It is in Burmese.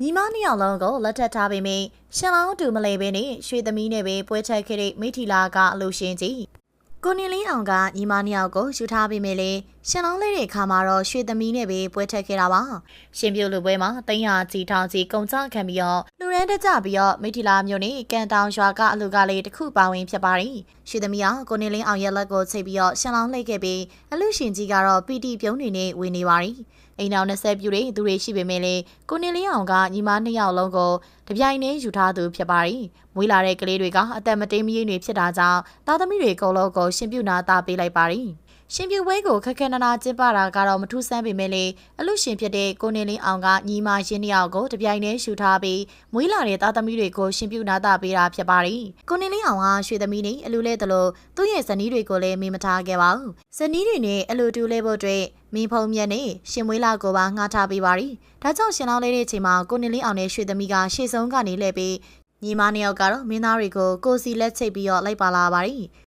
ညီမနှစ်ယောက်လုံးကိုလက်ထပ်ထားပေမယ့်ရှင်လောင်းတူမလဲပဲနဲ့ရွှေသမီးနဲ့ပဲပွဲချက်ခဲ့တဲ့မိထီလာကအလို့ရှင်ကြီးကိုနေလင်းအောင်ကညီမနှစ်ယောက်ကိုယူထားပေမယ့်လေရှင်လောင်းလေးတဲ့ခါမှာတော့ရွှေသမီးနဲ့ပဲပွဲထက်ခဲ့တာပါရှင်ပြုတ်လူပွဲမှာ300ကြီးထောင်ကြီးကုန်ကြခံပြီးတော့လူရန်တက်ကြပြီးတော့မိထီလာမျိုးနဲ့ကန်တောင်ရွာကအလူကလေးတစ်ခုပါဝင်ဖြစ်ပါတယ်ရွှေသမီးကကိုနေလင်းအောင်ရဲ့လက်ကိုချိတ်ပြီးတော့ရှင်လောင်းလိုက်ခဲ့ပြီးအလူရှင်ကြီးကတော့ပီတီပြုံးနေနဲ့ဝင်နေပါတယ်အိမ်တော်20ပြူတဲ့သူတွေရှိပေမဲ့လေကိုနေလင်းအောင်ကညီမနှစ်ယောက်လုံးကိုတပြိုင်တည်းယူထားသူဖြစ်ပါတယ်။မွေးလာတဲ့ကလေးတွေကအသက်မတိမ်မရိပ်တွေဖြစ်တာကြောင့်သားသမီးတွေအကုန်လုံးကိုရှင်ပြုနာသားပေးလိုက်ပါတယ်။ရှင်ပြုဝဲကိုခက်ခဲနနာကျင်းပတာကတော့မထူးဆန်းပေမဲ့လေအလူရှင်ဖြစ်တဲ့ကိုနေလင်းအောင်ကညီမရင်းနှစ်ယောက်ကိုတပြိုင်တည်းယူထားပြီးမွေးလာတဲ့သားသမီးတွေကိုရှင်ပြုနာသားပေးတာဖြစ်ပါတယ်။ကိုနေလင်းအောင်ကရွှေသမီးနဲ့အလူလဲတလို့သူ့ရဲ့ဇနီးတွေကိုလည်းမေးမထားခဲ့ပါဘူး။ဇနီးတွေနဲ့အလူတူလဲဖို့အတွက်မင်းဖုံမြက်နဲ့ရှင်မွေးလာကိုပါငှားထားပေးပါရီဒါကြောင့်ရှင်လောင်းလေးတဲ့အချိန်မှာကိုနေလင်းအောင်နဲ့ရွှေသမီးကရှေ့ဆုံးကနေလှည့်ပြီးညီမနှစ်ယောက်ကတော့မင်းသားတွေကိုကိုစီလက်ချိတ်ပြီးတော့လိုက်ပါလာပါရီ